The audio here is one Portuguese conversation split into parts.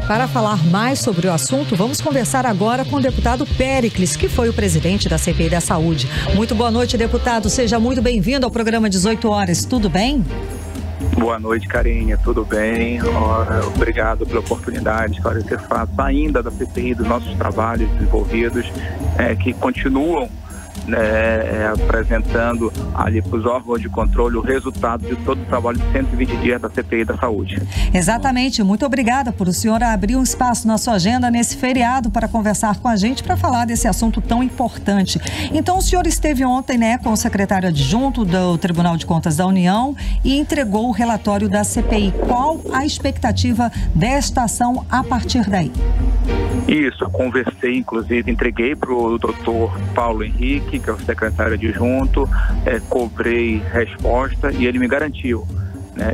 para falar mais sobre o assunto, vamos conversar agora com o deputado Péricles, que foi o presidente da CPI da Saúde. Muito boa noite, deputado. Seja muito bem-vindo ao programa 18 horas. Tudo bem? Boa noite, Carinha. Tudo bem? Obrigado pela oportunidade de esclarecer fatos ainda da CPI, dos nossos trabalhos desenvolvidos, que continuam apresentando ali para os órgãos de controle o resultado de todo o trabalho de 120 dias da CPI da Saúde. Exatamente. Muito obrigada por o senhor abrir um espaço na sua agenda nesse feriado para conversar com a gente, para falar desse assunto tão importante. Então, o senhor esteve ontem, com o secretário adjunto do Tribunal de Contas da União e entregou o relatório da CPI. Qual a expectativa desta ação a partir daí? Isso, eu conversei, inclusive, entreguei para o doutor Paulo Henrique, que é o secretário adjunto, cobrei resposta e ele me garantiu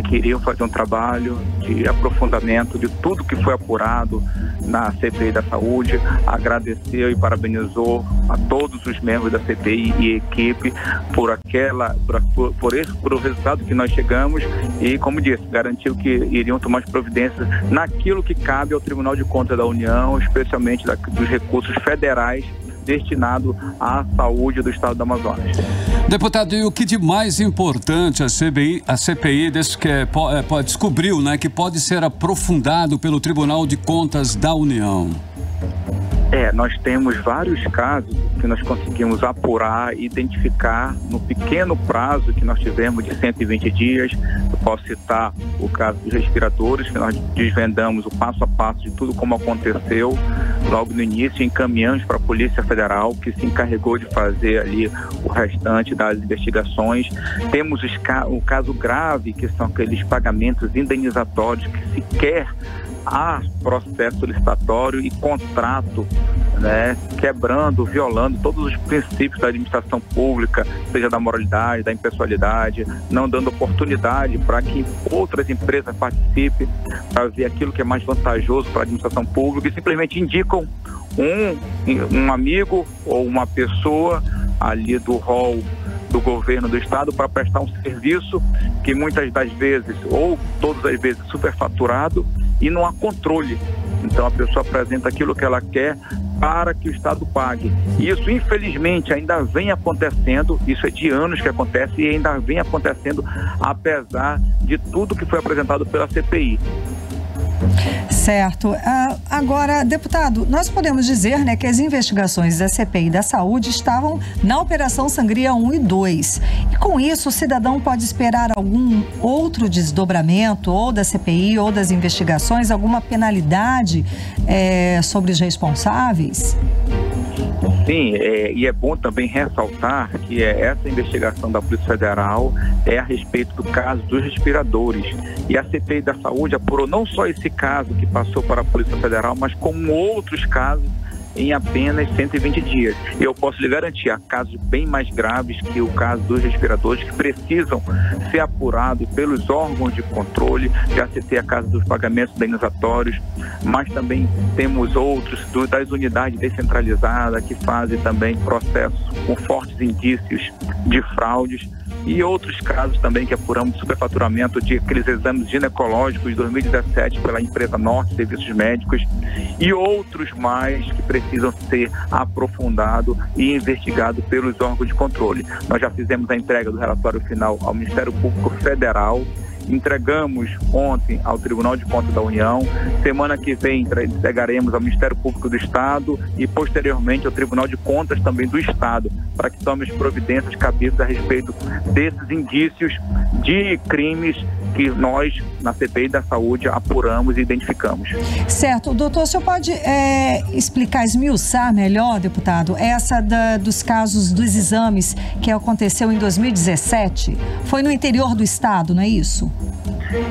que iriam fazer um trabalho de aprofundamento de tudo que foi apurado na CPI da Saúde. Agradeceu e parabenizou a todos os membros da CPI e equipe por o resultado que nós chegamos e, como disse, garantiu que iriam tomar as providências naquilo que cabe ao Tribunal de Contas da União, especialmente dos recursos federais destinado à saúde do estado do Amazonas. Deputado, e o que de mais importante a CPI descobriu, que pode ser aprofundado pelo Tribunal de Contas da União? Nós temos vários casos que nós conseguimos apurar e identificar no pequeno prazo que nós tivemos de 120 dias. Eu posso citar o caso dos respiradores, que nós desvendamos o passo a passo de tudo como aconteceu. Logo no início, encaminhamos para a Polícia Federal, que se encarregou de fazer ali o restante das investigações. Temos o caso grave, que são aqueles pagamentos indenizatórios que sequer há processo licitatório e contrato, quebrando, violando todos os princípios da administração pública, seja da moralidade, da impessoalidade, não dando oportunidade para que outras empresas participem, para ver aquilo que é mais vantajoso para a administração pública e simplesmente indicam um amigo ou uma pessoa ali do rol do governo do estado para prestar um serviço que muitas das vezes, ou todas as vezes, superfaturado e não há controle. Então a pessoa apresenta aquilo que ela quer para que o estado pague. E isso, infelizmente, ainda vem acontecendo, isso é de anos que acontece e ainda vem acontecendo, apesar de tudo que foi apresentado pela CPI. Certo. Agora, deputado, nós podemos dizer que as investigações da CPI da Saúde estavam na Operação Sangria 1 e 2. E com isso, o cidadão pode esperar algum outro desdobramento, ou da CPI, ou das investigações, alguma penalidade sobre os responsáveis? Sim, e é bom também ressaltar que essa investigação da Polícia Federal é a respeito do caso dos respiradores. E a CPI da Saúde apurou não só esse caso que passou para a Polícia Federal, mas como outros casos em apenas 120 dias. E eu posso lhe garantir, há casos bem mais graves que o caso dos respiradores que precisam ser apurados pelos órgãos de controle. Já citei a caso dos pagamentos indenizatórios, mas também temos outros das unidades descentralizadas que fazem também processos com fortes indícios de fraudes. E outros casos também que apuramos de superfaturamento de aqueles exames ginecológicos de 2017 pela empresa Norte Serviços Médicos e outros mais que precisam ser aprofundados e investigados pelos órgãos de controle. Nós já fizemos a entrega do relatório final ao Ministério Público Federal, entregamos ontem ao Tribunal de Contas da União, semana que vem entregaremos ao Ministério Público do Estado e posteriormente ao Tribunal de Contas também do Estado, para que tome as providências cabíveis a respeito desses indícios de crimes que nós, na CPI da Saúde, apuramos e identificamos. Certo. Doutor, o senhor pode explicar, esmiuçar melhor, deputado, dos casos dos exames que aconteceu em 2017? Foi no interior do estado, não é isso?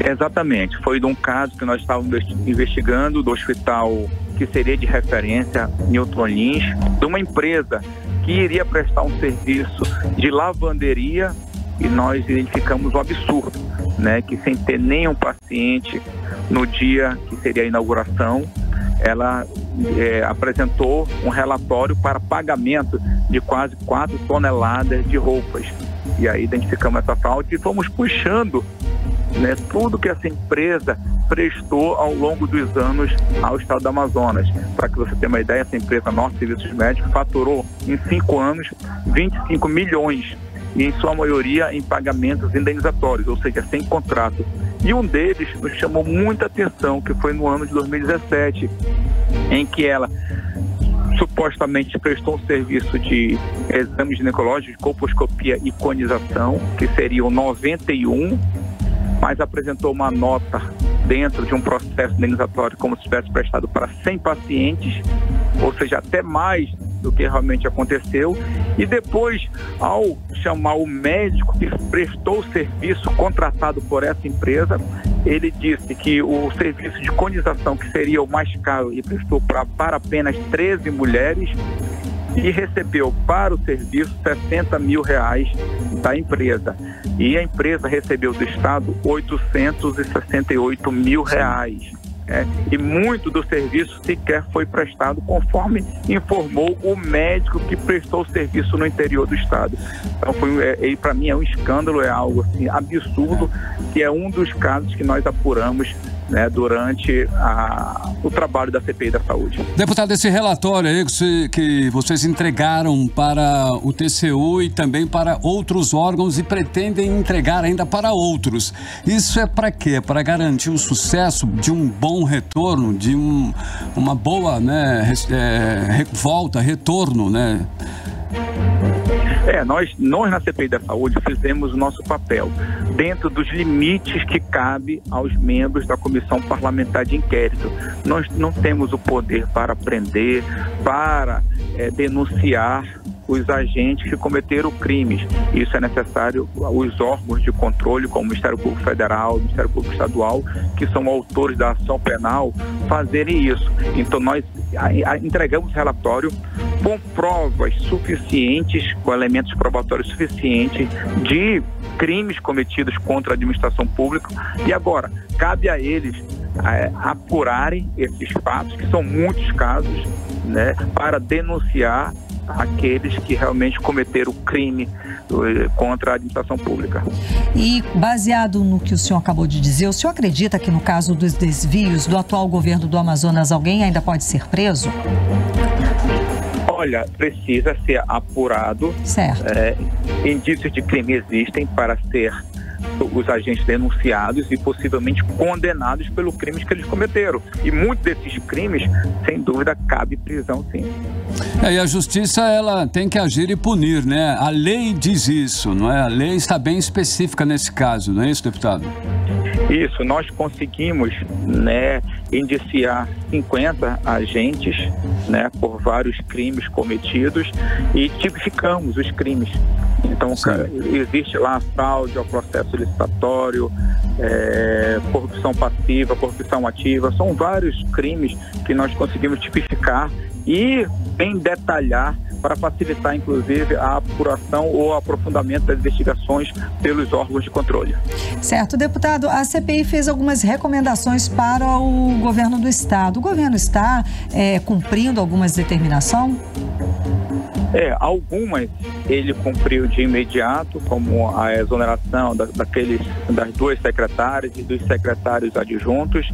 Exatamente. Foi de um caso que nós estávamos investigando do hospital que seria de referência, Newton Lins, de uma empresa que iria prestar um serviço de lavanderia e nós identificamos um absurdo, que sem ter nenhum paciente no dia que seria a inauguração, ela apresentou um relatório para pagamento de quase 4 toneladas de roupas. E aí identificamos essa fraude e fomos puxando tudo que essa empresa prestou ao longo dos anos ao estado do Amazonas. Para que você tenha uma ideia, essa empresa Norte Serviços Médicos faturou em 5 anos 25 milhões, e em sua maioria em pagamentos indenizatórios, ou seja, sem contrato. E um deles nos chamou muita atenção, que foi no ano de 2017, em que ela supostamente prestou um serviço de exames ginecológicos, de colposcopia e conização, que seriam 91, mas apresentou uma nota dentro de um processo indenizatório como se tivesse prestado para 100 pacientes, ou seja, até mais do que realmente aconteceu. E depois, ao chamar o médico que prestou o serviço contratado por essa empresa, ele disse que o serviço de conização, que seria o mais caro, e prestou para apenas 13 mulheres, e recebeu para o serviço R$60 mil da empresa. E a empresa recebeu do Estado R$868 mil. E muito do serviço sequer foi prestado, conforme informou o médico que prestou o serviço no interior do estado. Então, para mim, é um escândalo, é algo assim, absurdo, que é um dos casos que nós apuramos, né, durante o trabalho da CPI da Saúde. Deputado, esse relatório aí que vocês entregaram para o TCU e também para outros órgãos e pretendem entregar ainda para outros, isso é para quê? Para garantir o sucesso de um bom retorno, de uma boa, né, retorno, né? Nós na CPI da Saúde fizemos o nosso papel dentro dos limites que cabe aos membros da Comissão Parlamentar de Inquérito. Nós não temos o poder para prender, para denunciar os agentes que cometeram crimes. Isso é necessário os órgãos de controle, como o Ministério Público Federal, o Ministério Público Estadual, que são autores da ação penal, fazerem isso. Então nós entregamos relatório com provas suficientes, com elementos probatórios suficientes de crimes cometidos contra a administração pública, e agora cabe a eles apurarem esses fatos, que são muitos casos, né, para denunciar aqueles que realmente cometeram crime contra a administração pública. E baseado no que o senhor acabou de dizer, o senhor acredita que no caso dos desvios do atual governo do Amazonas, alguém ainda pode ser preso? Olha, precisa ser apurado. Certo. Indícios de crime existem para ser os agentes denunciados e possivelmente condenados pelos crimes que eles cometeram. E muitos desses crimes, sem dúvida, cabe prisão, sim. E a justiça, ela tem que agir e punir, né? A lei diz isso, não é? A lei está bem específica nesse caso, não é isso, deputado? Isso, nós conseguimos, né, indiciar 50 agentes, né, por vários crimes cometidos e tipificamos os crimes. Então, existe lá fraude ao processo licitatório, corrupção passiva, corrupção ativa, são vários crimes que nós conseguimos tipificar e bem detalhar para facilitar, inclusive, a apuração ou aprofundamento das investigações pelos órgãos de controle. Certo. Deputado, a CPI fez algumas recomendações para o governo do Estado. O governo está cumprindo algumas determinações? Algumas ele cumpriu de imediato, como a exoneração das 2 secretárias e dos secretários adjuntos,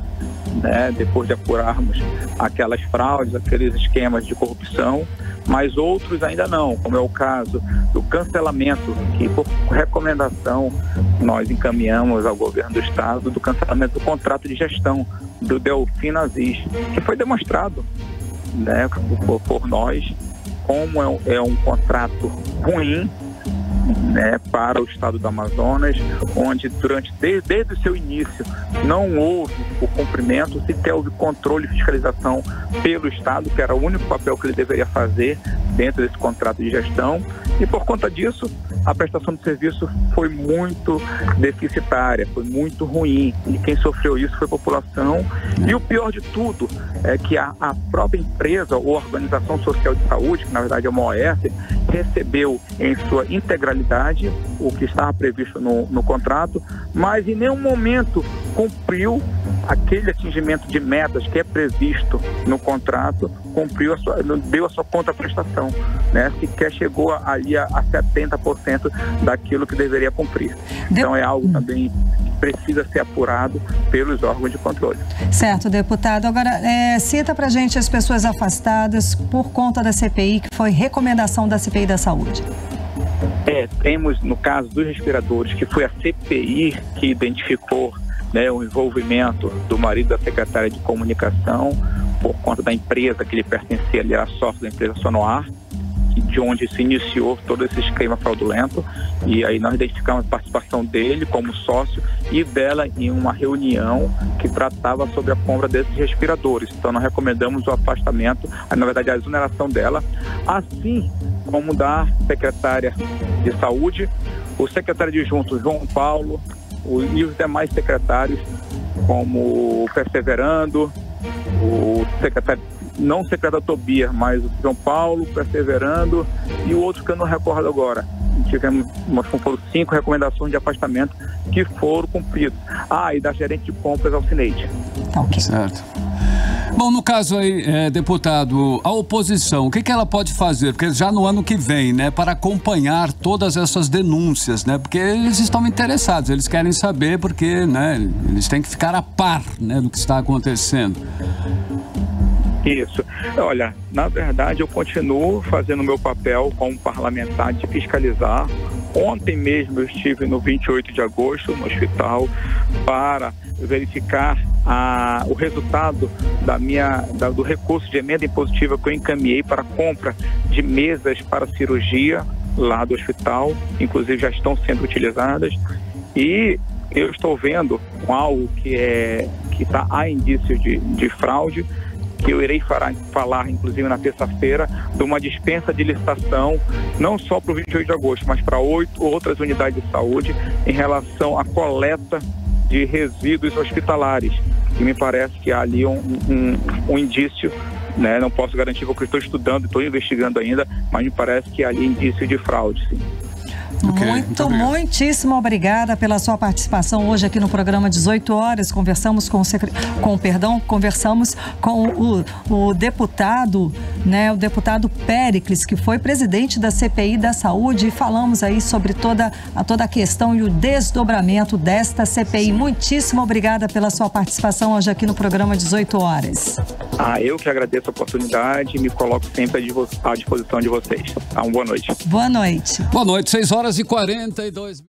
né, depois de apurarmos aquelas fraudes, aqueles esquemas de corrupção, mas outros ainda não, como é o caso do cancelamento, que por recomendação nós encaminhamos ao governo do Estado, do cancelamento do contrato de gestão do Delfim Aziz, que foi demonstrado, né, por nós como é um contrato ruim, né, para o estado do Amazonas, onde desde o seu início não houve o cumprimento, sequer houve controle e fiscalização pelo Estado, que era o único papel que ele deveria fazer dentro desse contrato de gestão, e por conta disso a prestação de serviço foi muito deficitária, foi muito ruim, e quem sofreu isso foi a população. E o pior de tudo é que a própria empresa ou organização social de saúde, que na verdade é uma OS, recebeu em sua integralidade o que estava previsto no contrato, mas em nenhum momento cumpriu aquele atingimento de metas que é previsto no contrato, deu a sua contraprestação, né? Sequer chegou ali a 70% daquilo que deveria cumprir. Então é algo também precisa ser apurado pelos órgãos de controle. Certo, deputado. Agora, cita pra gente as pessoas afastadas por conta da CPI, que foi recomendação da CPI da Saúde. Temos, no caso dos respiradores, que foi a CPI que identificou, né, o envolvimento do marido da secretária de comunicação por conta da empresa que ele pertencia, ele era sócio da empresa Sonoar, de onde se iniciou todo esse esquema fraudulento, e aí nós identificamos a participação dele como sócio e dela em uma reunião que tratava sobre a compra desses respiradores. Então nós recomendamos o afastamento, na verdade a exoneração dela, assim como da secretária de saúde, o secretário adjunto João Paulo e os demais secretários, como o Perseverando, o secretário, não o secretário Tobias, mas o João Paulo, Perseverando e o outro que eu não recordo agora. Tivemos, foram 5 recomendações de afastamento que foram cumpridas. E da gerente de compras Alcineide. Ok. Certo. Bom, no caso aí, deputado, a oposição, o que ela pode fazer? Porque já no ano que vem, né, para acompanhar todas essas denúncias, né, porque eles estão interessados, eles querem saber porque, né, eles têm que ficar a par, né, do que está acontecendo. Isso. Olha, na verdade eu continuo fazendo o meu papel como parlamentar de fiscalizar. Ontem mesmo eu estive no 28 de agosto no hospital para verificar o resultado do recurso de emenda impositiva que eu encaminhei para compra de mesas para cirurgia lá do hospital, inclusive já estão sendo utilizadas, e eu estou vendo algo que está a indício de fraude, que eu irei falar, inclusive na terça-feira, de uma dispensa de licitação, não só para o 28 de agosto, mas para 8 outras unidades de saúde, em relação à coleta de resíduos hospitalares. E me parece que há ali um indício, né? Não posso garantir porque eu estou estudando, estou investigando ainda, mas me parece que há ali indício de fraude, sim. Okay, muitíssimo obrigada pela sua participação hoje aqui no programa 18 horas. Conversamos conversamos com o deputado, né, o deputado Péricles, que foi presidente da CPI da Saúde, e falamos aí sobre toda a questão e o desdobramento desta CPI. Muitíssimo obrigada pela sua participação hoje aqui no programa 18 horas. Eu que agradeço a oportunidade e me coloco sempre à disposição de vocês. Uma boa noite. Boa noite. Boa noite, 6h42.